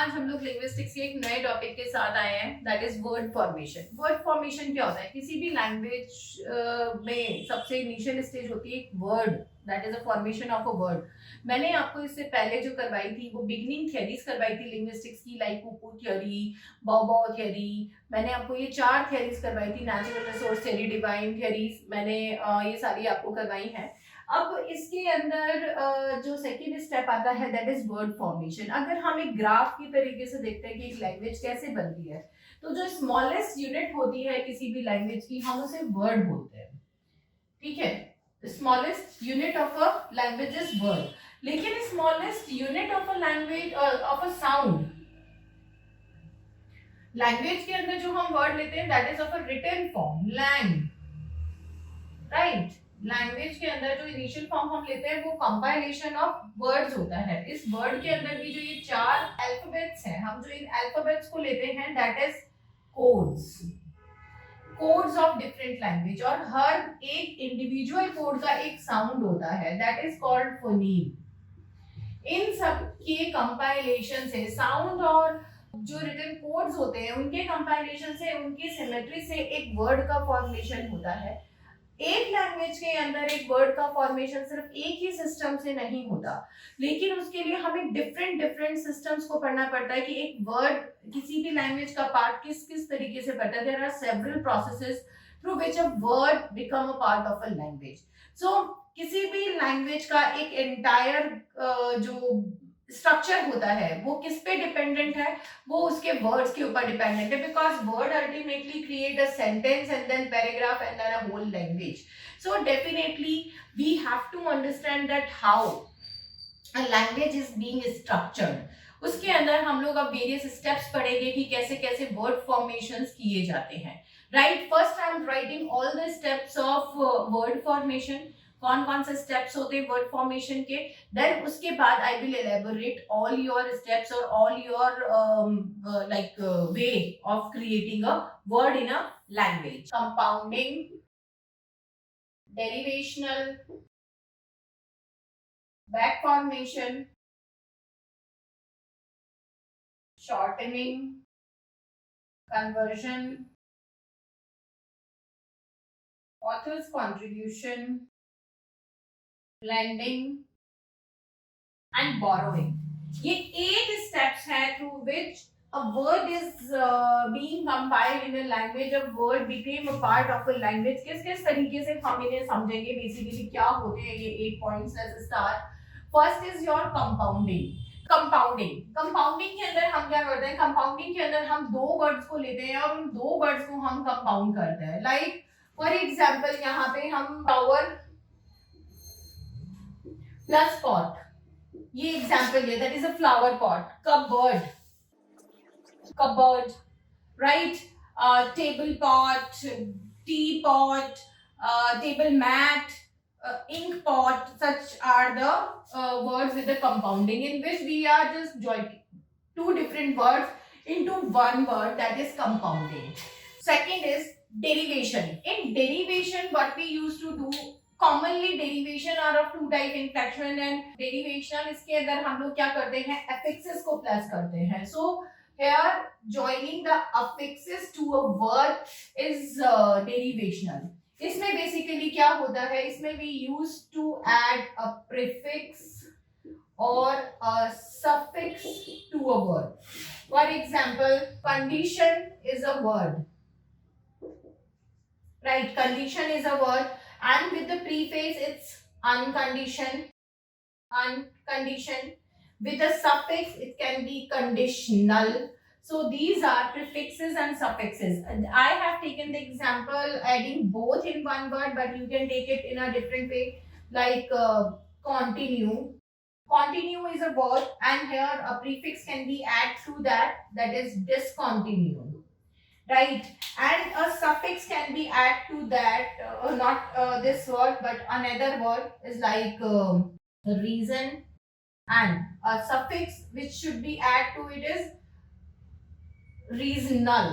आज हम लोग लिंग्विस्टिक्स के एक नए टॉपिक के साथ आए हैं, that is word formation. Word formation क्या होता है? किसी भी लैंग्वेज में सबसे इनिशियल स्टेज होती है एक word, that is a formation of a word. मैंने आपको इससे पहले जो करवाई थी वो बिगनिंग थियरीज करवाई थी लिंग्विस्टिक्स की, लाइक कुकू थियरी, बाओबाओ थियरी। मैंने आपको ये 4 थियरीज करवाई थी, natural resource theory, divine theories. मैंने ये सारी आपको करवाई हैं। अब इसके अंदर जो सेकेंड स्टेप आता है दैट इज वर्ड फॉर्मेशन। अगर हम एक ग्राफ की तरीके से देखते हैं कि एक लैंग्वेज कैसे बनती है, तो जो स्मॉलेस्ट यूनिट होती है किसी भी लैंग्वेज की, हम उसे वर्ड बोलते हैं। ठीक है, smallest unit of a language is word. लेकिन smallest unit of a language of a sound, language के अंदर जो हम वर्ड लेते हैं that is of a written form, लैंग, राइट। लैंग्वेज के अंदर जो इनिशियल फॉर्म हम लेते हैं वो कंपाइलेशन ऑफ वर्ड्स होता है। इस वर्ड के अंदर भी जो ये 4 अल्फाबेट्स हैं, हम जो इन अल्फाबेट्स को लेते हैं that is codes, codes of different language. और हर एक इंडिविजुअल कोड का एक साउंड होता है दैट इज कॉल्ड फोनीम। इन सब के कंपाइलेशन से साउंड और जो रिटन कोड्स होते हैं उनके कंपाइलेशन से, उनकी सिमेट्री से एक वर्ड का फॉर्मेशन होता है। एक लैंग्वेज के अंदर एक वर्ड का फॉर्मेशन सिर्फ एक ही सिस्टम से नहीं होता, लेकिन उसके लिए हमें डिफरेंट डिफरेंट सिस्टम्स को पढ़ना पड़ता है कि एक वर्ड किसी भी लैंग्वेज का पार्ट किस किस तरीके से बनता है। There are several processes through which a word become a part of a language. So किसी भी लैंग्वेज का एक एंटायर जो स्ट्रक्चर होता है वो किस पे डिपेंडेंट है? वो उसके वर्ड्स के ऊपर डिपेंडेंट है, because word ultimately create a sentence and then paragraph and then a whole language. So definitely we have to understand that how a language is being structured. उसके अंदर हम लोग अब वेरियस स्टेप्स पढ़ेंगे कि कैसे कैसे वर्ड फॉर्मेशंस किए जाते हैं। Right, first I am writing all the steps of word formation. कौन कौन से स्टेप्स होते हैं वर्ड फॉर्मेशन के, देन उसके बाद I will elaborate all your steps और all your like way of creating a word in a language. Compounding, derivational, back formation, shortening, conversion, author's contribution, blending and borrowing. ये 8 steps हैं through which a word is being compiled in a language, a word became a part of a language। किस किस तरीके से हम इन्हें समझेंगे, basically क्या होते हैं ये 8 points। let's start। first is your compounding। Compounding के अंदर हम क्या करते हैं? कंपाउंडिंग के अंदर हम 2 वर्ड्स को लेते हैं और उन 2 वर्ड्स को हम कंपाउंड करते हैं। लाइक फॉर एग्जांपल यहाँ पे हम फ्लावर प्लस पॉट, ये एग्जांपल है, that is a flower pot. Cupboard, cupboard, right. Table pot, T pot, table mat, ink pot, such are the words with the compounding, in which we are just joining 2 different words into one word, that is compounding. Second is derivation। in derivation what we used to do, commonly derivation are of 2 type, inflection and derivation। इसके अंदर हम लोग क्या करते हैं? affixes को plus करते हैं। so here joining the affixes to a word is derivational। इसमें बेसिकली क्या होता है? इसमें we use to add a prefix और a suffix to a word. For example condition is a word, right. Condition is a word and with the prefix it's uncondition, unconditioned। with a suffix it can be conditional। so these are prefixes and suffixes, and I have taken the example adding both in one word, but you can take it in a different way, like continue। continue is a word and here a prefix can be added to that, that is discontinue, right। and a suffix can be added to that, not this word but another word is like reason, and a suffix which should be added to it is reasonal।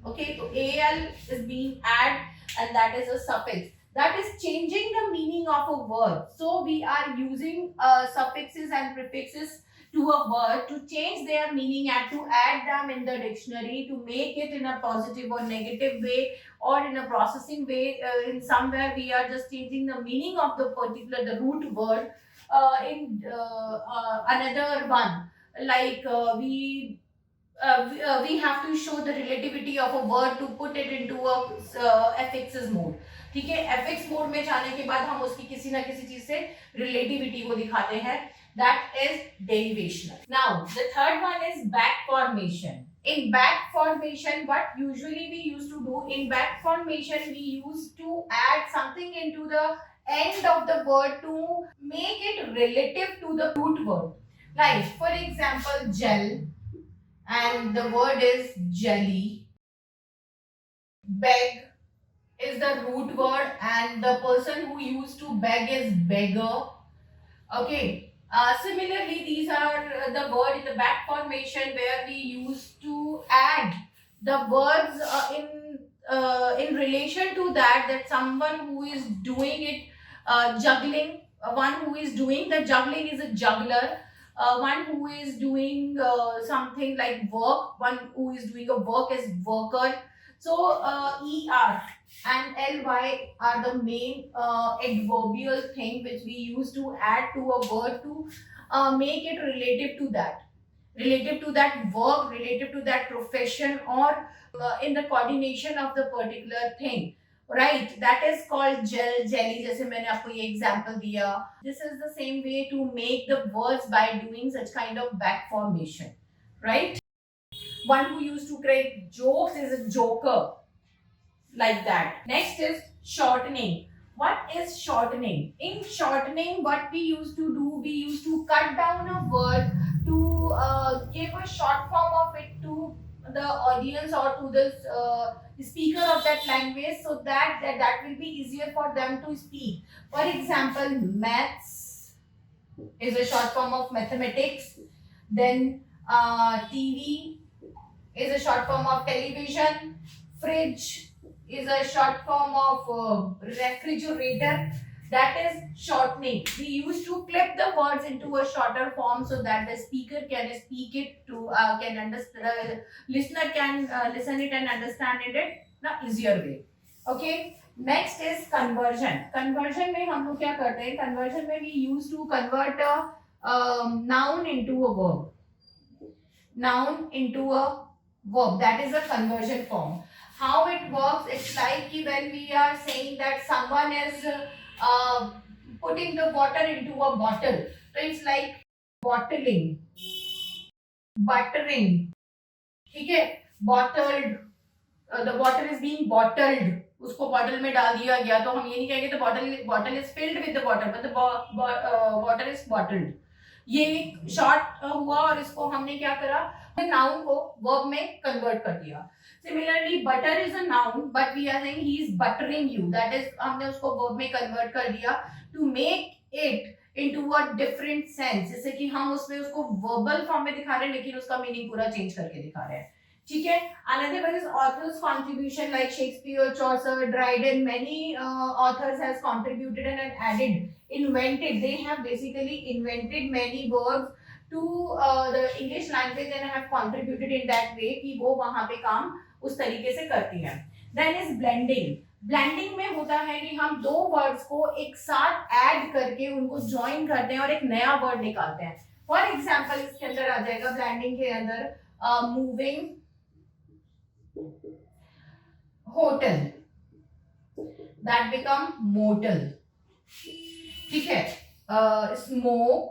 okay, so al is being added and that is a suffix that is changing the meaning of a word। so we are using suffixes and prefixes to a word, to change their meaning and to add them in the dictionary, to make it in a positive or negative way, or in a processing way. In somewhere we are just changing the meaning of the particular the root word in another one. Like we have to show the relativity of a word to put it into a fx's mode. ठीक है, fx mode में जाने के बाद हम उसकी किसी ना किसी चीज से रिलेटिविटी को दिखाते हैं. That is derivational. Now the third one is back formation. In back formation, what usually we used to do in back formation, we used to add something into the end of the word to make it relative to the root word. Like for example, gel, and the word is jelly. Beg is the root word and the person who used to beg is beggar. Okay. Similarly, these are the word in the back formation where we used to add the words in relation to that someone who is doing it juggling. One who is doing the juggling is a juggler. One who is doing something like work, one who is doing a work is worker. So er and ly are the main adverbial thing which we use to add to a word to make it relative to that work, relative to that profession, or in the coordination of the particular thing. Right, that is called gel, jelly. जैसे मैंने आपको ये example दिया. This is the same way to make the words by doing such kind of back formation. Right. One who used to create jokes is a joker. Like that. Next is shortening. What is shortening? In shortening, what we used to do, we used to cut down a word to give a short form of it to the audience or to the speaker of that language, so that will be easier for them to speak. For example, maths is a short form of mathematics. Then TV is a short form of television. Fridge is a short form of refrigerator. That is shortening. We used to clip the words into a shorter form so that the speaker can speak it to can understand. Listener can listen it and understand it in an easier way. Okay. Next is conversion. Conversion में हम लोग क्या करते हैं? Conversion में we used to convert a noun into a verb. Noun into a verb. That is a conversion form. How it works, it's like when we are saying that someone is putting the water into a bottle. So it's like bottling, buttering. ठीक है, bottled. The water is being bottled. उसको bottle में डाल दिया गया, तो हम ये नहीं कहेंगे the bottle is filled with the water, but the water is bottled. ये एक शॉर्ट हुआ और इसको हमने क्या करा, नाउन को वर्ब में कन्वर्ट कर दिया. Similarly, butter is a noun, but we are saying he is buttering you. That is, हमने उसको verb में convert कर दिया to make it into a different sense. जैसे कि हम उसमें उसको verbal form में दिखा रहे हैं, लेकिन उसका meaning पूरा change करके दिखा रहे हैं. ठीक है. Another one is author's contribution, like Shakespeare, Chaucer, Dryden. Many authors has contributed and added, invented. They have basically invented many words to the English language and have contributed in that way कि वो वहाँ पे काम उस तरीके से करती हैं. Then is blending. Blending में होता है कि हम दो words को एक साथ add करके उनको join करते हैं और एक नया word निकालते हैं. For example, इसके अंदर आ जाएगा blending के अंदर moving, hotel, that become motel. ठीक है. Smoke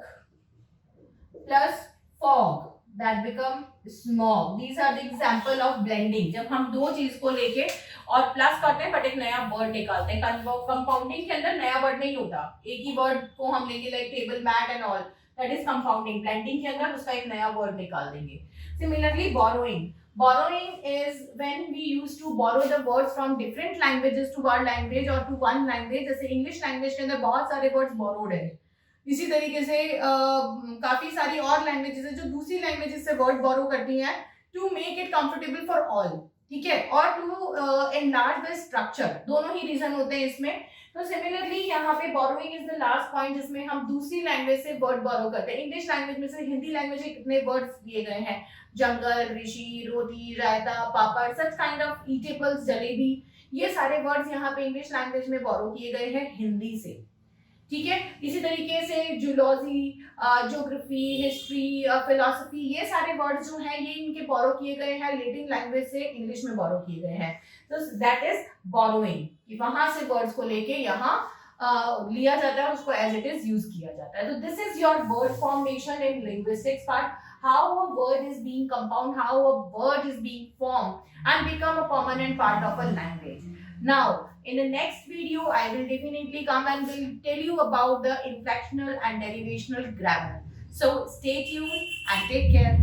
plus fog, that become smog. These are the example of blending. जब हम दो चीज को लेके और प्लस करते हैं बट एक नया वर्ड निकालते हैं. कंपाउंडिंग के अंदर नया वर्ड नहीं होता, एक ही वर्ड को हम लेंगे like table, mat and all, that is compounding. Blending के अंदर उसका एक नया वर्ड निकाल देंगे. Similarly borrowing. Borrowing is when we used to borrow the words from different languages to our language or to one language. जैसे English language के अंदर बहुत सारे वर्ड्स borrowed है. इसी तरीके से काफी सारी और लैंग्वेजेस है जो दूसरी लैंग्वेजेस से वर्ड बोरो करती हैं to make it comfortable for all. ठीक है. और टू एनलार्ज द स्ट्रक्चर. दोनों ही रीजन होते हैं इसमें. तो सिमिलरली यहाँ पे borrowing is the last point जिसमें हम दूसरी लैंग्वेज से वर्ड बोरो करते हैं। इंग्लिश लैंग्वेज में से हिंदी लैंग्वेज में कितने वर्ड्स दिए गए हैं, jungle, rishi, roti, raita, papad, such kind of eatables, jalebi, ये सारे वर्ड्स यहाँ पे इंग्लिश लैंग्वेज में बोरो किए गए हैं हिंदी से। ठीक है, इसी तरीके से जूलॉजी, ज्योग्राफी, हिस्ट्री, फिलोसफी, ये सारे वर्ड्स जो हैं ये इनके बोरो किए गए हैं लैटिन लैंग्वेज से इंग्लिश में बोरो किए गए हैं। तो दैट इज बोरोइंग, कि वहां से वर्ड्स को लेके यहाँ लिया जाता है और उसको एज इट इज यूज किया जाता है। तो this is your word formation in linguistics part, how a word is being compound, how a word is being formed and become a permanent part of a language. Now in the next video I will definitely come and will tell you about the inflectional and derivational grammar. So stay tuned and take care.